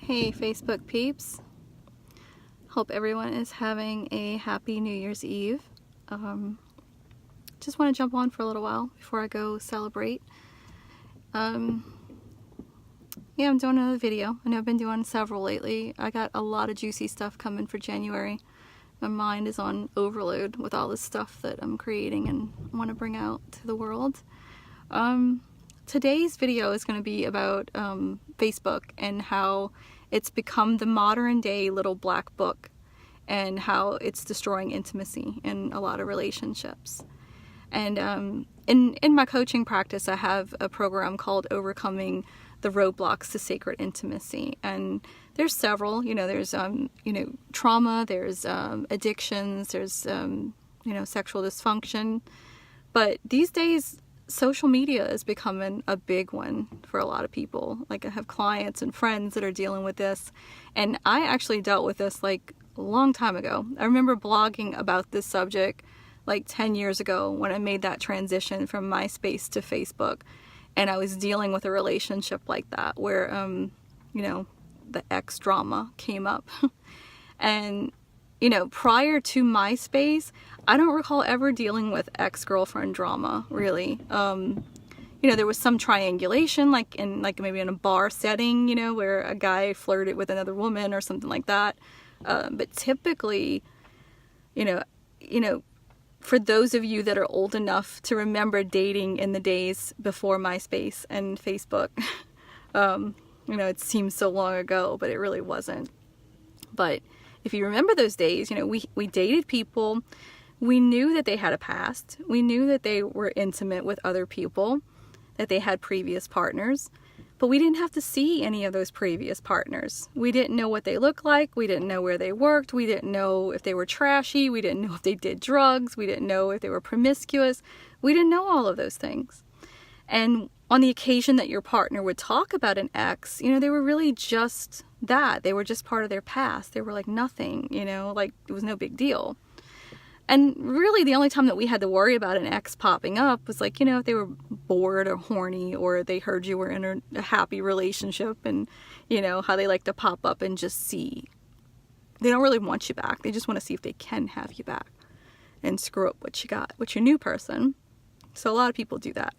Hey Facebook peeps, hope everyone is having a happy New Year's Eve. Just want to jump on for a little while before I go celebrate. I'm doing another video. I know I've been doing several lately. I got a lot of juicy stuff coming for January. My mind is on overload with all this stuff that I'm creating and want to bring out to the world. Today's video is going to be about Facebook and how it's become the modern day little black book and how it's destroying intimacy in a lot of relationships. And in my coaching practice, I have a program called Overcoming the Roadblocks to Sacred Intimacy. And there's several, there's, trauma, there's addictions, there's, sexual dysfunction. But these days, social media is becoming a big one for a lot of people. Like, I have clients and friends that are dealing with this, and I actually dealt with this like a long time ago. I remember blogging about this subject like 10 years ago when I made that transition from MySpace to Facebook, and I was dealing with a relationship like that where the ex drama came up. And prior to MySpace, I don't recall ever dealing with ex-girlfriend drama, really. There was some triangulation, like maybe in a bar setting, where a guy flirted with another woman or something like that. But typically, for those of you that are old enough to remember dating in the days before MySpace and Facebook, it seems so long ago, but it really wasn't. But if you remember those days, we dated people. We knew that they had a past. We knew that they were intimate with other people, that they had previous partners, but we didn't have to see any of those previous partners. We didn't know what they looked like. We didn't know where they worked. We didn't know if they were trashy. We didn't know if they did drugs. We didn't know if they were promiscuous. We didn't know all of those things. And on the occasion that your partner would talk about an ex, they were really just that. They were just part of their past. They were like nothing, like it was no big deal. And really the only time that we had to worry about an ex popping up was like, if they were bored or horny, or they heard you were in a happy relationship, and, how they like to pop up and just see. They don't really want you back. They just want to see if they can have you back and screw up what you got with your new person. So a lot of people do that.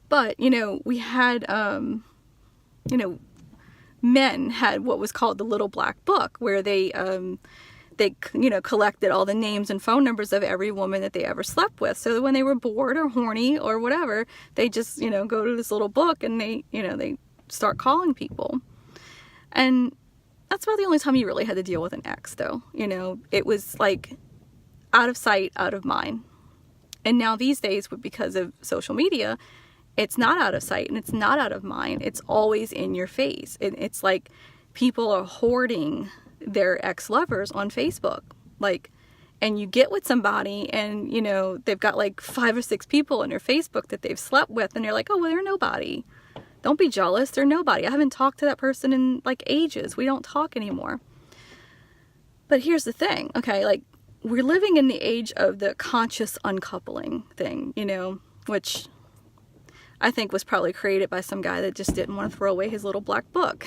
But, we had, men had what was called the little black book, where they collected all the names and phone numbers of every woman that they ever slept with. So that when they were bored or horny or whatever, they just, go to this little book and they start calling people. And that's about the only time you really had to deal with an ex, though. It was like out of sight, out of mind. And now these days, because of social media, it's not out of sight and it's not out of mind. It's always in your face. It's like people are hoarding their ex-lovers on Facebook. And you get with somebody and, they've got like 5 or 6 people on their Facebook that they've slept with, and you're like, oh, well, they're nobody. Don't be jealous. They're nobody. I haven't talked to that person in like ages. We don't talk anymore. But here's the thing, okay? We're living in the age of the conscious uncoupling thing, which I think was probably created by some guy that just didn't want to throw away his little black book.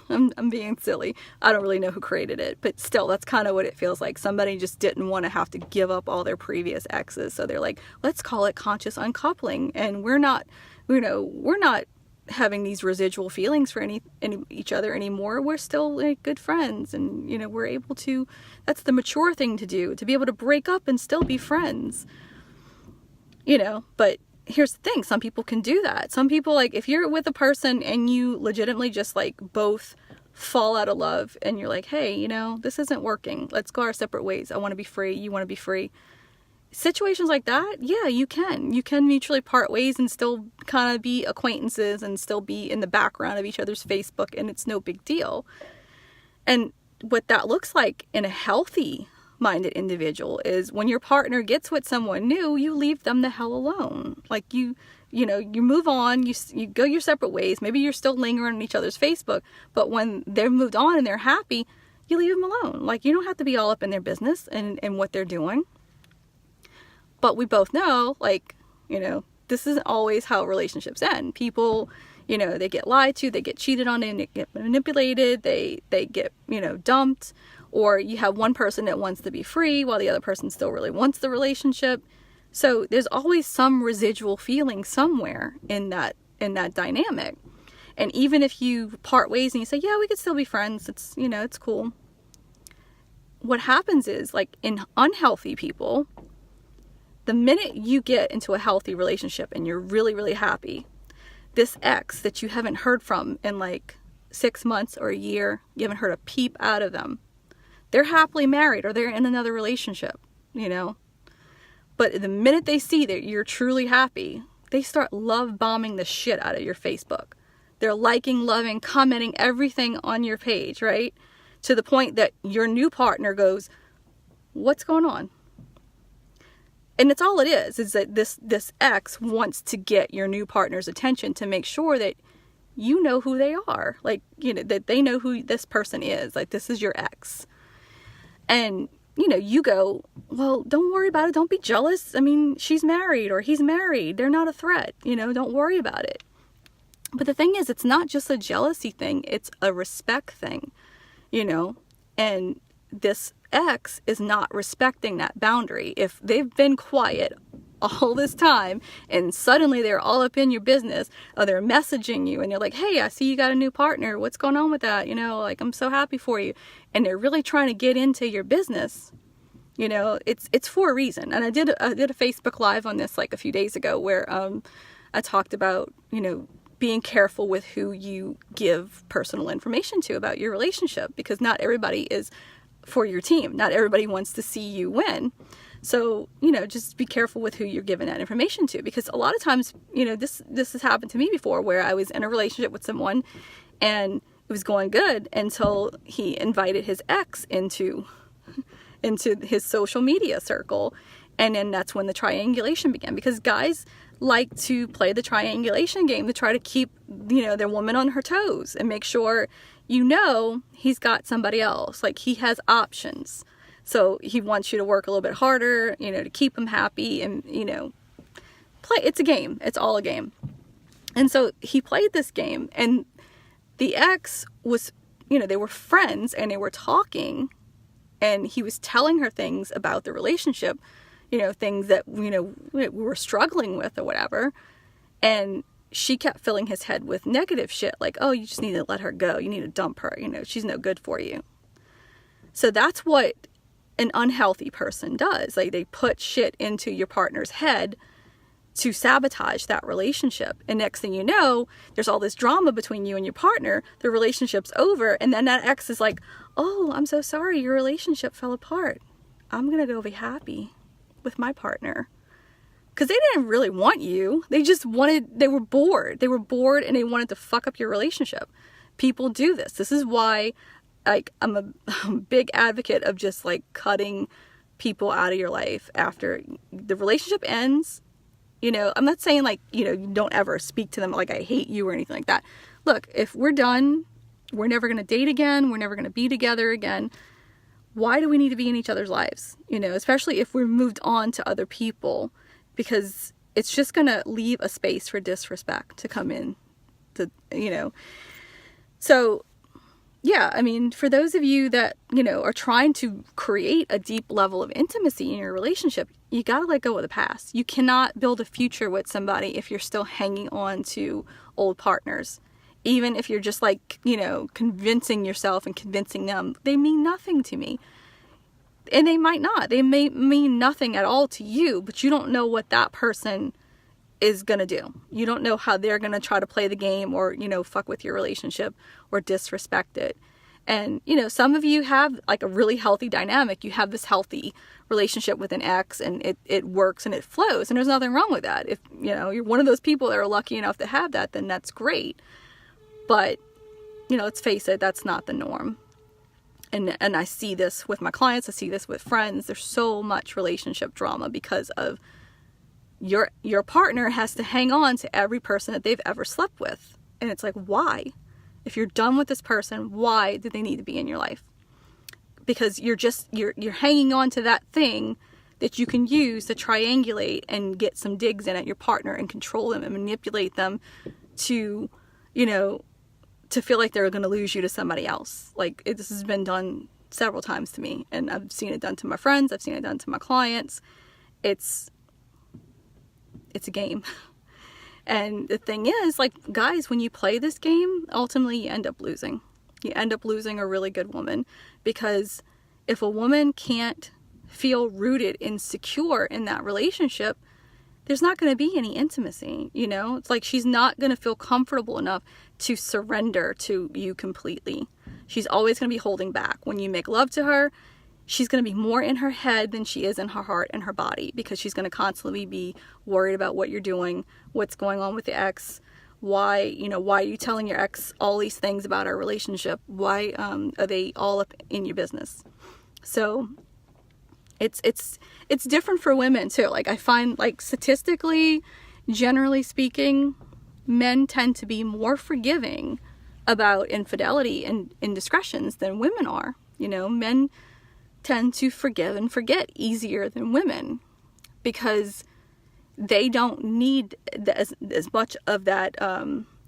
I'm being silly. I don't really know who created it, but still, that's kind of what it feels like. Somebody just didn't want to have to give up all their previous exes. So they're like, let's call it conscious uncoupling. And we're not having these residual feelings for any each other anymore. We're still good friends. And, we're able to, that's the mature thing to do, to be able to break up and still be friends, but here's the thing, some people can do that. Some people, if you're with a person and you legitimately just both fall out of love and you're like, hey, this isn't working. Let's go our separate ways. I want to be free. You want to be free. Situations like that, yeah, you can mutually part ways and still kind of be acquaintances and still be in the background of each other's Facebook, and it's no big deal. And what that looks like in a healthy minded individual is when your partner gets with someone new, you leave them the hell alone. You move on, you go your separate ways. Maybe you're still lingering on each other's Facebook, but when they've moved on and they're happy, you leave them alone. You don't have to be all up in their business and what they're doing. But we both know, this isn't always how relationships end. People, you know, they get lied to, they get cheated on, and they get manipulated, they get, you know, dumped, or you have one person that wants to be free while the other person still really wants the relationship. So there's always some residual feeling somewhere in that dynamic. And even if you part ways and you say, yeah, we could still be friends, it's, you know, it's cool. What happens is, like, in unhealthy people, the minute you get into a healthy relationship and you're really, really happy, this ex that you haven't heard from in like 6 months or a year, you haven't heard a peep out of them, they're happily married or they're in another relationship, you know. But the minute they see that you're truly happy, they start love bombing the shit out of your Facebook. They're liking, loving, commenting everything on your page, right? To the point that your new partner goes, what's going on? And it's all it is that this ex wants to get your new partner's attention to make sure that you know who they are. Like, you know, that they know who this person is. Like, this is your ex. And, you know, you go, well, don't worry about it. Don't be jealous. I mean, she's married or he's married. They're not a threat. You know, don't worry about it. But the thing is, it's not just a jealousy thing. It's a respect thing, you know. And this ex is not respecting that boundary. If they've been quiet all this time and suddenly they're all up in your business, or they're messaging you and you're like, hey, I see you got a new partner, what's going on with that, you know, like, I'm so happy for you, and they're really trying to get into your business, you know, it's for a reason. And I did a Facebook Live on this like a few days ago where I talked about, you know, being careful with who you give personal information to about your relationship, because not everybody is for your team. Not everybody wants to see you win. So, you know, just be careful with who you're giving that information to, because a lot of times, you know, this has happened to me before, where I was in a relationship with someone and it was going good until he invited his ex into his social media circle. And then that's when the triangulation began, because guys like to play the triangulation game to try to keep, you know, their woman on her toes and make sure, you know, he's got somebody else. Like, he has options. So he wants you to work a little bit harder, you know, to keep him happy and, you know, play. It's a game. It's all a game. And so he played this game, and the ex was, you know, they were friends and they were talking, and he was telling her things about the relationship, you know, things that, you know, we were struggling with or whatever. And she kept filling his head with negative shit, like, oh, you just need to let her go. You need to dump her. You know, she's no good for you. So that's what an unhealthy person does. Like, they put shit into your partner's head to sabotage that relationship. And next thing you know, there's all this drama between you and your partner. The relationship's over. And then that ex is like, oh, I'm so sorry. Your relationship fell apart. I'm going to go be happy with my partner. Because they didn't really want you. They just wanted, they were bored. They were bored and they wanted to fuck up your relationship. People do this. This is why, like, I'm a big advocate of just, like, cutting people out of your life after the relationship ends. You know, I'm not saying, like, you know, you don't ever speak to them like, I hate you or anything like that. Look, if we're done, we're never going to date again. We're never going to be together again. Why do we need to be in each other's lives? You know, especially if we're moved on to other people. Because it's just going to leave a space for disrespect to come in, to, you know. So, yeah, I mean, for those of you that, you know, are trying to create a deep level of intimacy in your relationship, you got to let go of the past. You cannot build a future with somebody if you're still hanging on to old partners. Even if you're just, like, you know, convincing yourself and convincing them, they mean nothing to me. And they might not. They may mean nothing at all to you, but you don't know what that person is going to do. You don't know how they're going to try to play the game or, you know, fuck with your relationship or disrespect it. And, you know, some of you have, like, a really healthy dynamic. You have this healthy relationship with an ex, and it works and it flows. And there's nothing wrong with that. If, you know, you're one of those people that are lucky enough to have that, then that's great. But, you know, let's face it, that's not the norm. And I see this with my clients. I see this with friends. There's so much relationship drama because of your partner has to hang on to every person that they've ever slept with. And it's like, why? If you're done with this person, why do they need to be in your life? Because you're hanging on to that thing that you can use to triangulate and get some digs in at your partner and control them and manipulate them to, you know, to feel like they're going to lose you to somebody else. Like, this has been done several times to me, and I've seen it done to my friends. I've seen it done to my clients. It's a game. And the thing is, like, guys, when you play this game, ultimately you end up losing. You end up losing a really good woman, because if a woman can't feel rooted and secure in that relationship, there's not going to be any intimacy, you know? It's like she's not going to feel comfortable enough to surrender to you completely. She's always going to be holding back. When you make love to her, she's going to be more in her head than she is in her heart and her body, because she's going to constantly be worried about what you're doing, what's going on with the ex, why are you telling your ex all these things about our relationship? Why are they all up in your business? So it's different for women too. Like, I find, like, statistically, generally speaking, men tend to be more forgiving about infidelity and indiscretions than women are. You know, men tend to forgive and forget easier than women, because they don't need as much of that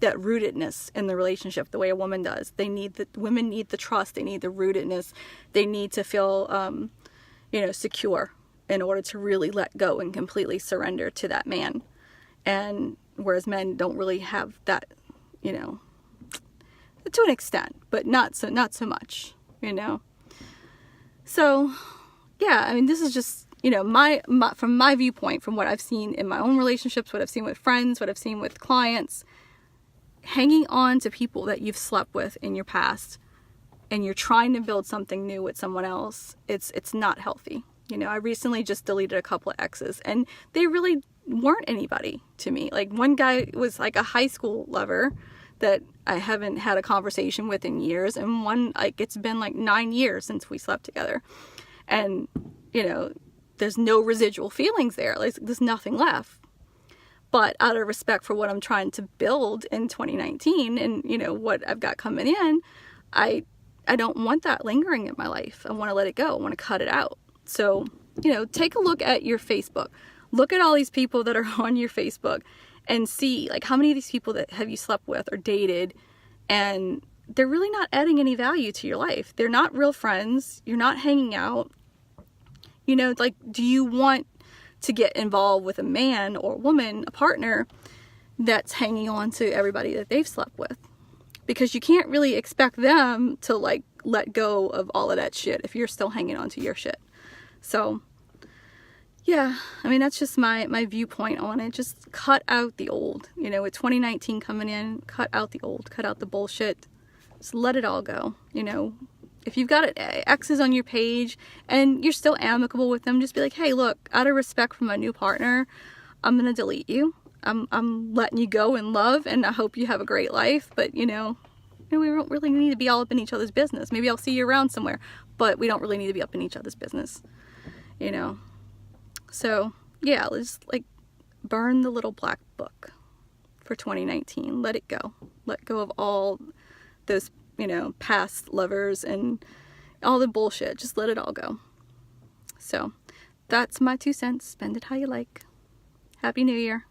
that rootedness in the relationship the way a woman does. Women need the trust, they need the rootedness, they need to feel secure in order to really let go and completely surrender to that man. And whereas men don't really have that, you know, to an extent, but not so much, you know. So yeah, I mean, this is just, you know, my from my viewpoint, from what I've seen in my own relationships, what I've seen with friends, what I've seen with clients, hanging on to people that you've slept with in your past and you're trying to build something new with someone else, it's not healthy. You know, I recently just deleted a couple of exes, and they really weren't anybody to me. Like, one guy was like a high school lover that I haven't had a conversation with in years, and one, like, it's been like 9 years since we slept together, and, you know, there's no residual feelings there. Like, there's nothing left. But out of respect for what I'm trying to build in 2019 and, you know, what I've got coming in, I don't want that lingering in my life. I want to let it go. I want to cut it out. So, you know, take a look at your Facebook. Look at all these people that are on your Facebook and see, like, how many of these people that have you slept with or dated, and they're really not adding any value to your life. They're not real friends. You're not hanging out. You know, like, do you want to get involved with a man or woman, a partner, that's hanging on to everybody that they've slept with? Because you can't really expect them to, like, let go of all of that shit if you're still hanging on to your shit. So, yeah, I mean, that's just my viewpoint on it. Just cut out the old. You know, with 2019 coming in, cut out the old, cut out the bullshit. Just let it all go. You know, if you've got exes on your page and you're still amicable with them, just be like, hey, look, out of respect for my new partner, I'm going to delete you. I'm letting you go in love, and I hope you have a great life. But, you know, we don't really need to be all up in each other's business. Maybe I'll see you around somewhere, but we don't really need to be up in each other's business, you know. So, yeah, let's, like, burn the little black book for 2019. Let it go. Let go of all those, you know, past lovers and all the bullshit. Just let it all go. So, that's my 2 cents. Spend it how you like. Happy New Year.